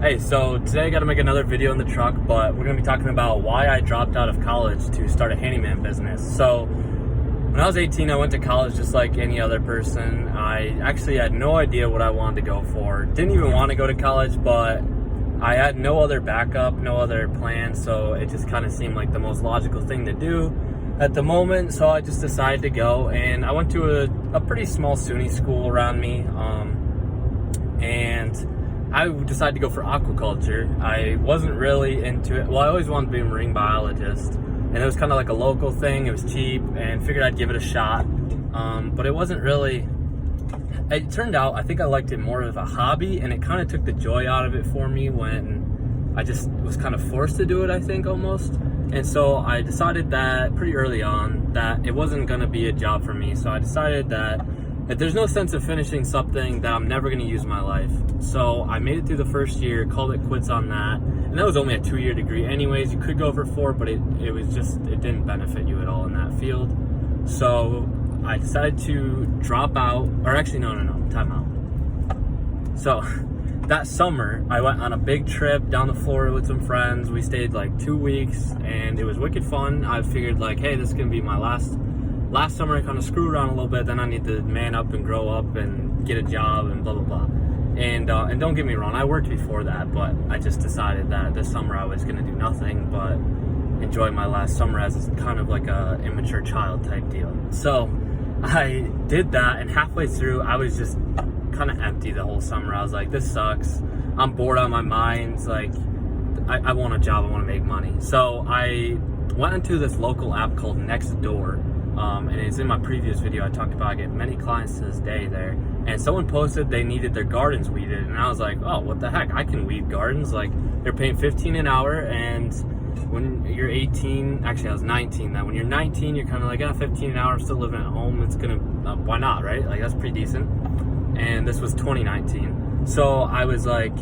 Hey, so today I got to make another video in the truck, but we're going to be talking about why I dropped out of college to start a handyman business. So when I was 18, I went to college just like any other person. I actually had no idea what I wanted to go for. Didn't even want to go to college, but I had no other backup, no other plan, so it just kind of seemed like the most logical thing to do at the moment. So I just decided to go, and I went to a pretty small SUNY school around me, and I decided to go for aquaculture. I wasn't really into it. Well, I always wanted to be a marine biologist, and it was kind of like a local thing. It was cheap, and figured I'd give it a shot. But it wasn't really, it turned out, I think I liked it more of a hobby, and it kind of took the joy out of it for me when I just was kind of forced to do it, I think, almost. And so I decided that pretty early on that it wasn't going to be a job for me. So I decided that there's no sense of finishing something that I'm never going to use in my life. So I made it through the first year, called it quits on that. And that was only a 2-year degree anyways. You could go for 4, but it didn't benefit you at all in that field. So I decided to drop out, or actually, no, time out. So that summer, I went on a big trip down to Florida with some friends. We stayed like 2 weeks, and it was wicked fun. I figured like, hey, this is going to be my last summer. I kind of screwed around a little bit, then I need to man up and grow up and get a job and blah, blah, blah. And don't get me wrong, I worked before that, but I just decided that this summer I was going to do nothing but enjoy my last summer as kind of like a immature child type deal. So I did that, and halfway through, I was just kind of empty the whole summer. I was like, this sucks. I'm bored out of my mind. Like, I want a job. I want to make money. So I went into this local app called Nextdoor. And it's in my previous video I talked about. I get many clients to this day there, and someone posted they needed their gardens weeded, and I was like, oh, what the heck, I can weed gardens. Like, they're paying $15 an hour, and when you're 18, actually I was 19 then, when you're 19 you're kind of like, $15 an hour, I'm still living at home, it's gonna why not, right? Like, that's pretty decent. And this was 2019, so I was like,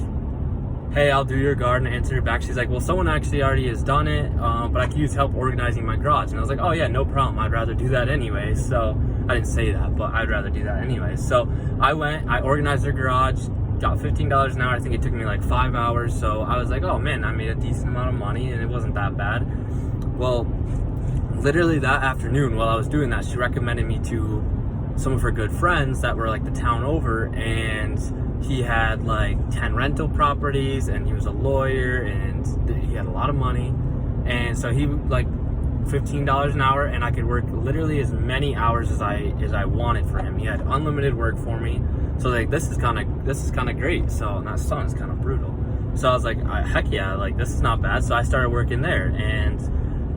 hey, I'll do your garden. Answer her back. She's like, well, someone actually already has done it, but I could use help organizing my garage. And I was like, oh yeah, no problem. I'd rather do that anyway. So I didn't say that, but I'd rather do that anyway. So I went, I organized her garage, got $15 an hour. I think it took me like 5 hours. So I was like, oh man, I made a decent amount of money, and it wasn't that bad. Well, literally that afternoon while I was doing that, she recommended me to some of her good friends that were like the town over, and he had like 10 rental properties, and he was a lawyer, and he had a lot of money. And so he like $15 an hour, and I could work literally as many hours as I wanted for him. He had unlimited work for me. So like, this is kind of great. So that song is kind of brutal. So I was like, heck yeah, like, this is not bad. So I started working there, and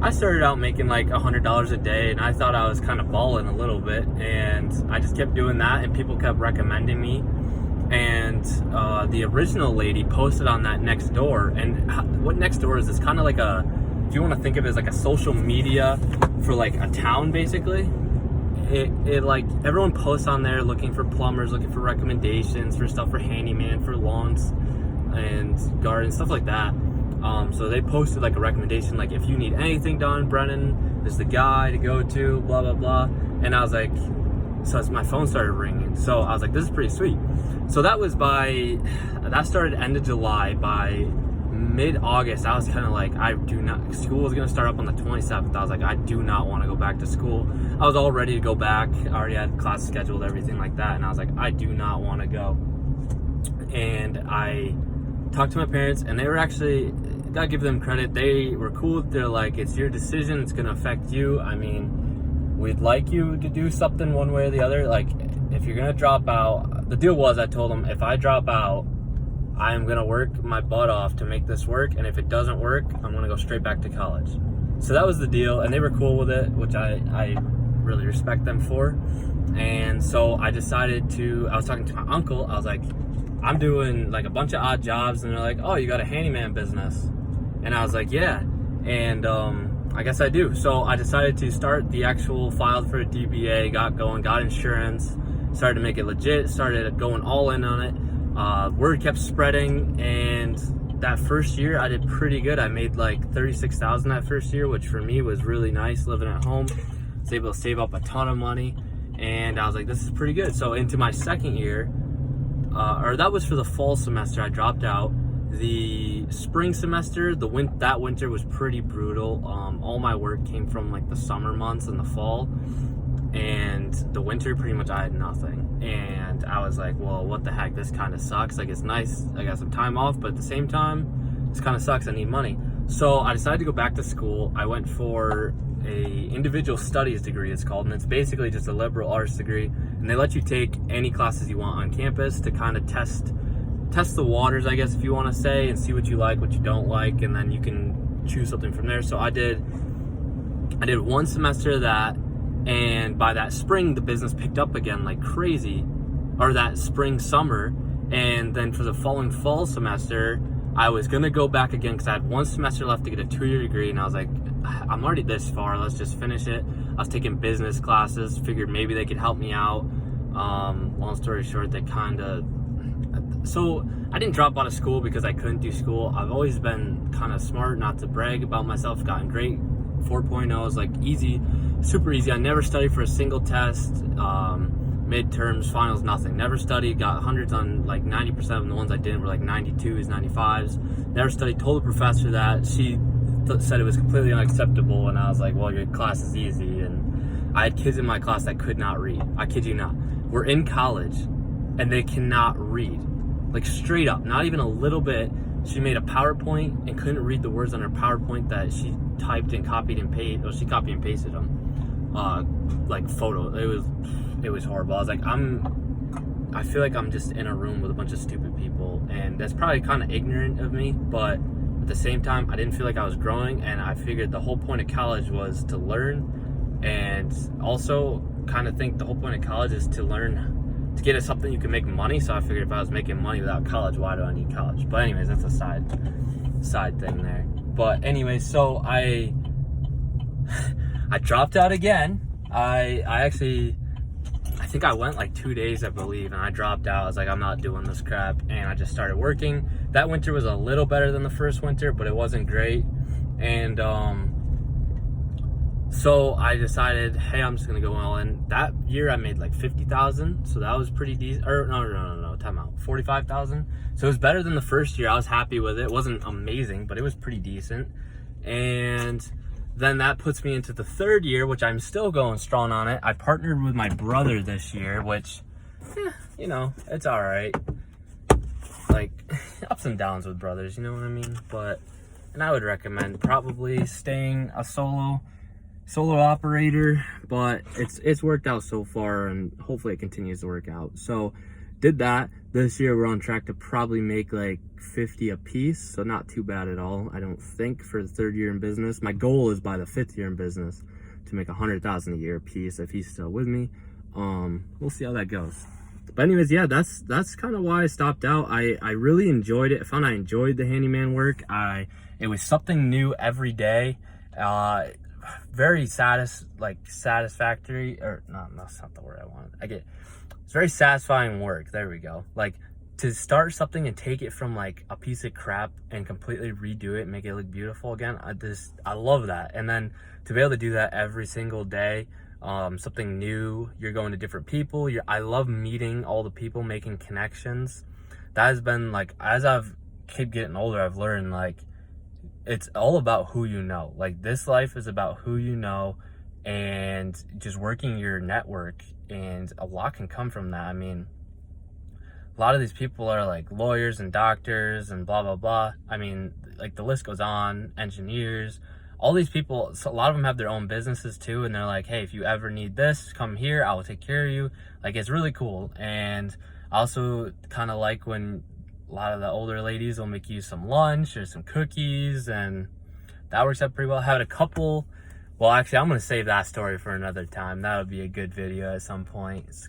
I started out making like $100 a day, and I thought I was kind of balling a little bit, and I just kept doing that, and people kept recommending me. And the original lady posted on that Nextdoor, and what Nextdoor is kind of like if you want to think of it as like a social media for like a town, basically. It like, everyone posts on there looking for plumbers, looking for recommendations for stuff for handyman, for lawns and gardens, stuff like that. So they posted like a recommendation, like, if you need anything done, Brennan is the guy to go to, blah, blah, blah. And I was like, so as my phone started ringing. So I was like, this is pretty sweet. So that started end of July. By mid-August, I was kind of like, school was going to start up on the 27th. I was like, I do not want to go back to school. I was all ready to go back. I already had class scheduled, everything like that. And I was like, I do not want to go. And I talked to my parents, and they were actually, gotta give them credit, they were cool. They're like, it's your decision, it's gonna affect you. I mean, we'd like you to do something one way or the other. Like, if you're gonna drop out, the deal was, I told them, if I drop out, I'm gonna work my butt off to make this work, and if it doesn't work, I'm gonna go straight back to college. So that was the deal, and they were cool with it, which I really respect them for. And so I decided I was talking to my uncle, I was like, I'm doing like a bunch of odd jobs, and they're like, oh, you got a handyman business? And I was like, yeah. And I guess I do. So I decided to start the actual, filed for a DBA, got going, got insurance, started to make it legit, started going all in on it. Word kept spreading, and that first year I did pretty good. I made like $36,000 that first year, which for me was really nice living at home. I was able to save up a ton of money, and I was like, this is pretty good. So into my second year, or that was for the fall semester, I dropped out. The spring semester, that winter was pretty brutal. All my work came from like the summer months and the fall, and the winter pretty much I had nothing. And I was like, well, what the heck, this kind of sucks. Like, it's nice, I got some time off, but at the same time, this kind of sucks, I need money. So I decided to go back to school. I went for a individual studies degree, it's called, and it's basically just a liberal arts degree, and they let you take any classes you want on campus to kind of test the waters, I guess, if you want to say, and see what you like, what you don't like, and then you can choose something from there. So I did one semester of that, and by that spring, the business picked up again like crazy, or that spring, summer, and then for the following fall semester, I was gonna go back again because I had one semester left to get a 2-year degree, and I was like, I'm already this far, let's just finish it. I was taking business classes, figured maybe they could help me out. Long story short, so I didn't drop out of school because I couldn't do school. I've always been kind of smart, not to brag about myself, gotten great 4.0s, like easy, super easy. I never studied for a single test, midterms, finals, nothing. Never studied, got hundreds on like 90% of them. The ones I didn't were like 92s, 95s. Never studied, told the professor that. She said it was completely unacceptable, and I was like, well, your class is easy. And I had kids in my class that could not read. I kid you not. We're in college, and they cannot read. Like, straight up, not even a little bit. She made a PowerPoint and couldn't read the words on her PowerPoint that she typed and copied and pasted. Well, she copied and pasted them, like photo. It was horrible. I was like, I feel like I'm just in a room with a bunch of stupid people, and that's probably kind of ignorant of me, but at the same time, I didn't feel like I was growing, and I figured the whole point of college was to learn, and also kind of think the whole point of college is to learn, to get at something you can make money. So I figured if I was making money without college, why do I need college? But anyways, that's a side thing there. But anyways, so I dropped out again. I think I went like 2 days, I believe, and I dropped out. I was like, I'm not doing this crap, and I just started working. That winter was a little better than the first winter, but it wasn't great. And so I decided, hey, I'm just gonna go all in. That year I made like 50,000, so that was pretty decent. Or no, time out, 45,000. So it was better than the first year. I was happy with it. It wasn't amazing, but it was pretty decent. And then that puts me into the third year, which I'm still going strong on it. I partnered with my brother this year, which, you know, it's all right. Like, ups and downs with brothers, you know what I mean? And I would recommend probably staying a solo operator, but it's worked out so far, and hopefully it continues to work out. So did that. This year we're on track to probably make like 50 a piece, so not too bad at all, I don't think, for the third year in business. My goal is by the 5th year in business to make 100,000 a year a piece, if he's still with me. We'll see how that goes. But anyways, yeah, that's kind of why I stopped out. I really enjoyed it. I found I enjoyed the handyman work. It was something new every day. Very satisfactory, or no, that's not the word I wanted. It's very satisfying work. There we go. Like, to start something and take it from like a piece of crap and completely redo it, make it look beautiful again. I love that. And then to be able to do that every single day, something new, you're going to different people. I love meeting all the people, making connections. That has been like, as I've kept getting older, I've learned like, it's all about who you know. Like, this life is about who you know and just working your network, and a lot can come from that. I mean, a lot of these people are like lawyers and doctors and blah, blah, blah. I mean, like, the list goes on, engineers, all these people. So a lot of them have their own businesses too, and they're like, hey, if you ever need this, come here, I will take care of you. Like, it's really cool. And I also kind of like when a lot of the older ladies will make you some lunch or some cookies, and that works out pretty well. I had a couple, well, actually, I'm going to save that story for another time. That would be a good video at some point. It's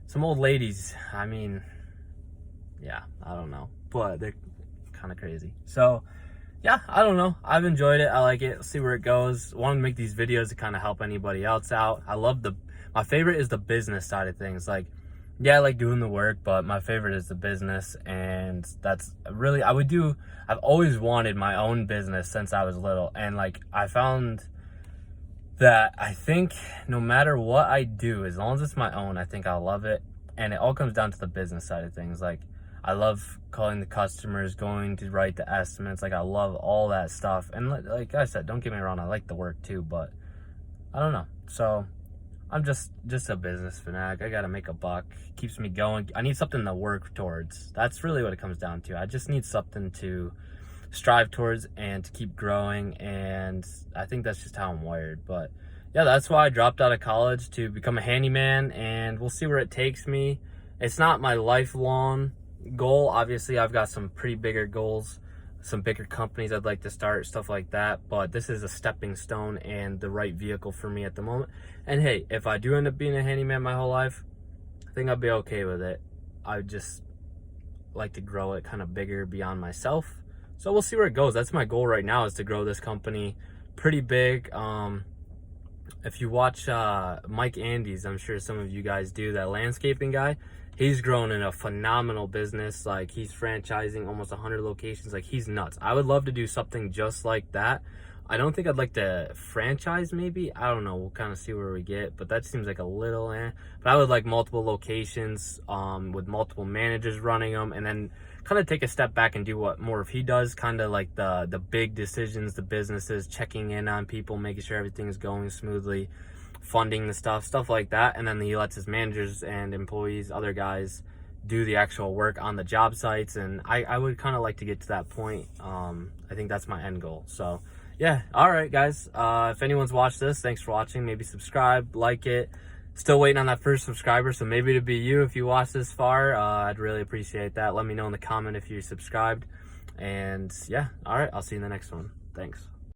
some old ladies. I mean, yeah, I don't know, but they're kind of crazy. So yeah, I don't know. I've enjoyed it. I like it. See where it goes. Wanted to make these videos to kind of help anybody else out. My favorite is the business side of things. Like, yeah, I like doing the work, but my favorite is the business, and that's really, I've always wanted my own business since I was little, and like, I found that I think no matter what I do, as long as it's my own, I think I'll love it, and it all comes down to the business side of things. Like, I love calling the customers, going to write the estimates. Like, I love all that stuff. And like I said, don't get me wrong, I like the work too, but I don't know. So I'm just a business fanatic. I gotta make a buck. Keeps me going. I need something to work towards. That's really what it comes down to. I just need something to strive towards and to keep growing, and I think that's just how I'm wired. But yeah, that's why I dropped out of college to become a handyman, and we'll see where it takes me. It's not my lifelong goal. Obviously, I've got some pretty bigger goals, some bigger companies I'd like to start, stuff like that, but this is a stepping stone and the right vehicle for me at the moment. And hey, if I do end up being a handyman my whole life, I think I'll be okay with it. I just like to grow it kind of bigger beyond myself. So we'll see where it goes. That's my goal right now, is to grow this company pretty big. If you watch Mike Andes, I'm sure some of you guys do, that landscaping guy, he's grown in a phenomenal business. Like, he's franchising almost 100 locations. Like, he's nuts. I would love to do something just like that. I don't think I'd like to franchise, maybe. I don't know. We'll kind of see where we get, but that seems like a little But I would like multiple locations with multiple managers running them, and then kind of take a step back and do what more of he does, kind of like the big decisions, the businesses, checking in on people, making sure everything is going smoothly, funding the stuff like that. And then he lets his managers and employees, other guys, do the actual work on the job sites. And I would kind of like to get to that point. I think that's my end goal. So yeah, all right, guys. If anyone's watched this, thanks for watching. Maybe subscribe, like it. Still waiting on that first subscriber, so maybe it'll be you if you watch this far. I'd really appreciate that. Let me know in the comment if you're subscribed. And yeah, all right, I'll see you in the next one. Thanks.